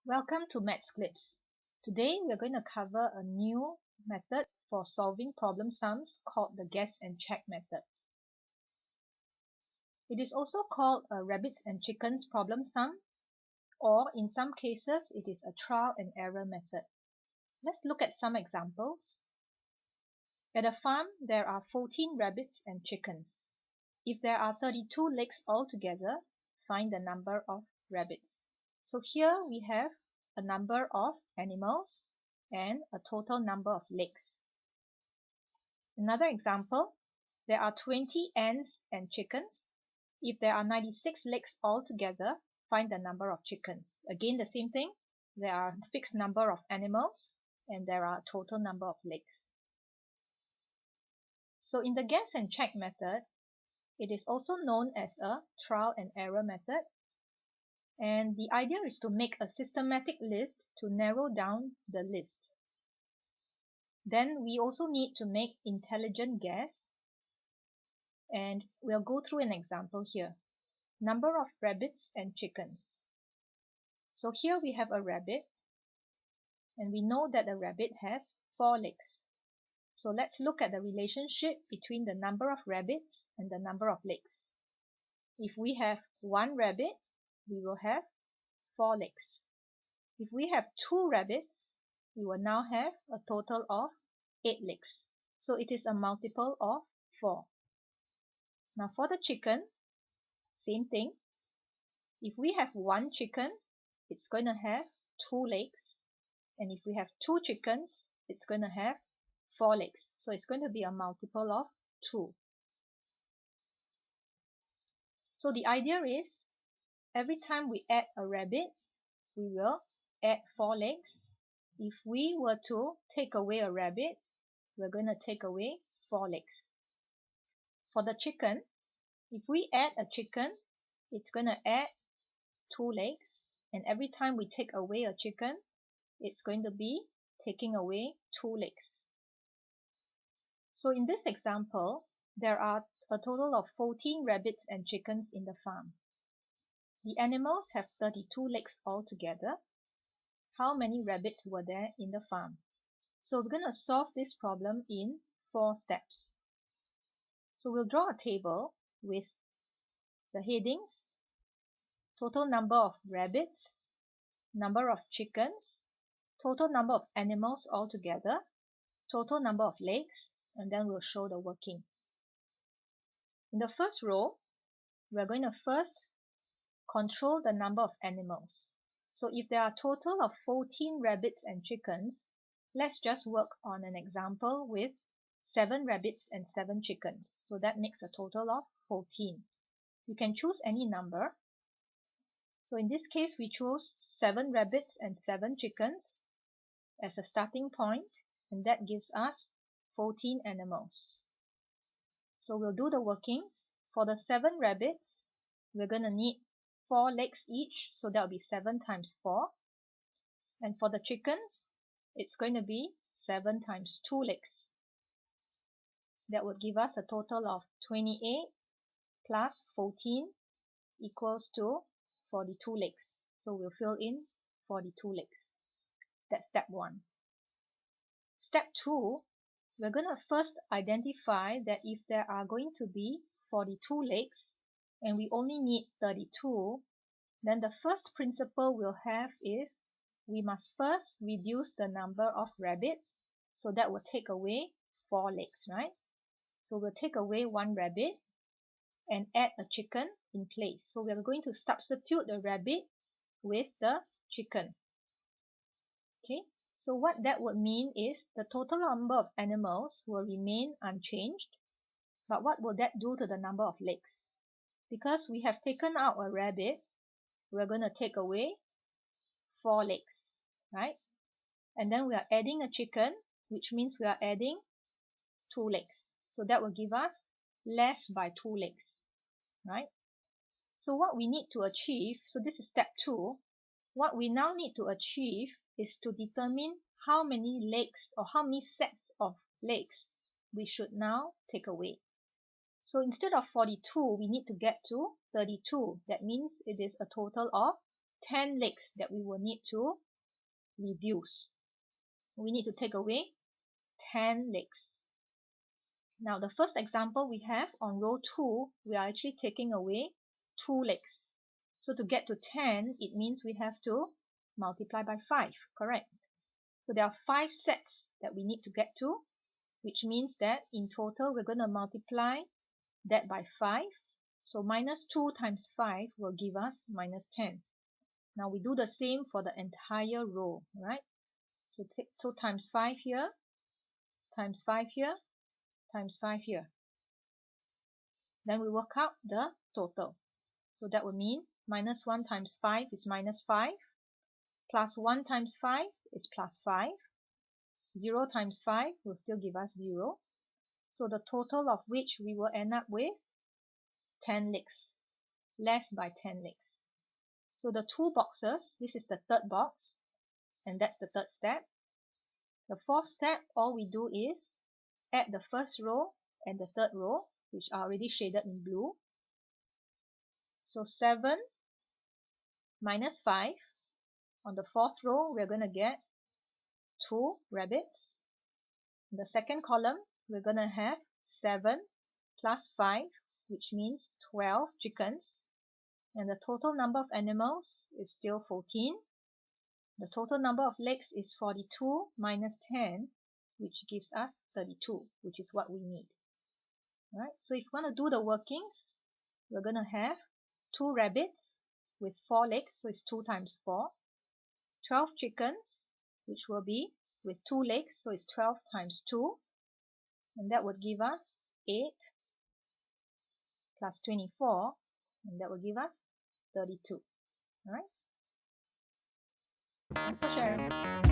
Welcome to Maths Clips. Today we're going to cover a new method for solving problem sums called the guess and check method. It is also called a rabbits and chickens problem sum, or in some cases it is a trial and error method. Let's look at some examples. At a farm there are 14 rabbits and chickens. If there are 32 legs altogether, find the number of rabbits. So here we have a number of animals and a total number of legs. Another example, there are 20 ants and chickens. If there are 96 legs altogether, find the number of chickens. Again, the same thing. There are a fixed number of animals and there are a total number of legs. So in the guess and check method, it is also known as a trial and error method. And the idea is to make a systematic list to narrow down the list. Then we also need to make intelligent guess. And we'll go through an example here. Number of rabbits and chickens. So here we have a rabbit. And we know that a rabbit has 4 legs. So let's look at the relationship between the number of rabbits and the number of legs. If we have 1 rabbit, we will have 4 legs. If we have 2 rabbits, we will now have a total of 8 legs. So it is a multiple of 4. Now for the chicken, same thing. If we have 1 chicken, it's going to have 2 legs. And if we have 2 chickens, it's going to have 4 legs. So it's going to be a multiple of 2. So the idea is, every time we add a rabbit, we will add 4 legs. If we were to take away a rabbit, we're going to take away 4 legs. For the chicken, if we add a chicken, it's going to add 2 legs. And every time we take away a chicken, it's going to be taking away 2 legs. So in this example, there are a total of 14 rabbits and chickens in the farm. The animals have 32 legs altogether. How many rabbits were there in the farm? So we're going to solve this problem in 4 steps. So we'll draw a table with the headings: total number of rabbits, number of chickens, total number of animals altogether, total number of legs, and then we'll show the working. In the first row, we're going to first control the number of animals. So if there are a total of 14 rabbits and chickens, let's just work on an example with 7 rabbits and 7 chickens. So that makes a total of 14. You can choose any number. So in this case, we chose 7 rabbits and 7 chickens as a starting point, and that gives us 14 animals. So we'll do the workings. For the 7 rabbits, we're going to need 4 legs each, so that will be 7 times 4. And for the chickens, it's going to be 7 times 2 legs. That would give us a total of 28 plus 14 equals to 42 legs. So we'll fill in 42 legs. That's step 1. Step 2, we're going to first identify that if there are going to be 42 legs and we only need 32, then the first principle we'll have is we must first reduce the number of rabbits. So that will take away 4 legs, right? So we'll take away 1 rabbit and add a chicken in place. So we're going to substitute the rabbit with the chicken. Okay, so what that would mean is the total number of animals will remain unchanged. But what will that do to the number of legs? Because we have taken out a rabbit, we're going to take away 4 legs, right? And then we are adding a chicken, which means we are adding 2 legs. So that will give us less by 2 legs, right? So what we need to achieve, so this is step 2, what we now need to achieve is to determine how many legs or how many sets of legs we should now take away. So instead of 42, we need to get to 32. That means it is a total of 10 legs that we will need to reduce. We need to take away 10 legs. Now the first example we have on row 2, we are actually taking away 2 legs. So to get to 10, it means we have to multiply by 5, correct? So there are 5 sets that we need to get to, which means that in total we're going to multiply that by 5. So minus 2 times 5 will give us minus 10. Now we do the same for the entire row, right? So times 5 here, times 5 here, times 5 here. Then we work out the total. So that would mean minus 1 times 5 is minus 5, plus 1 times 5 is plus 5, 0 times 5 will still give us 0. So the total of which we will end up with 10 legs, less by 10 legs. So the 2 boxes, this is the third box, and that's the third step. The fourth step, all we do is add the first row and the third row, which are already shaded in blue. So 7 minus 5. On the fourth row, we're going to get 2 rabbits. In the second column, we're going to have 7 plus 5, which means 12 chickens. And the total number of animals is still 14. The total number of legs is 42 minus 10, which gives us 32, which is what we need. Right? So if you want to do the workings, we're going to have 2 rabbits with 4 legs, so it's 2 times 4. 12 chickens, which will be with 2 legs, so it's 12 times 2. And that would give us 8 plus 24, and that will give us 32. Alright? Thanks for sharing.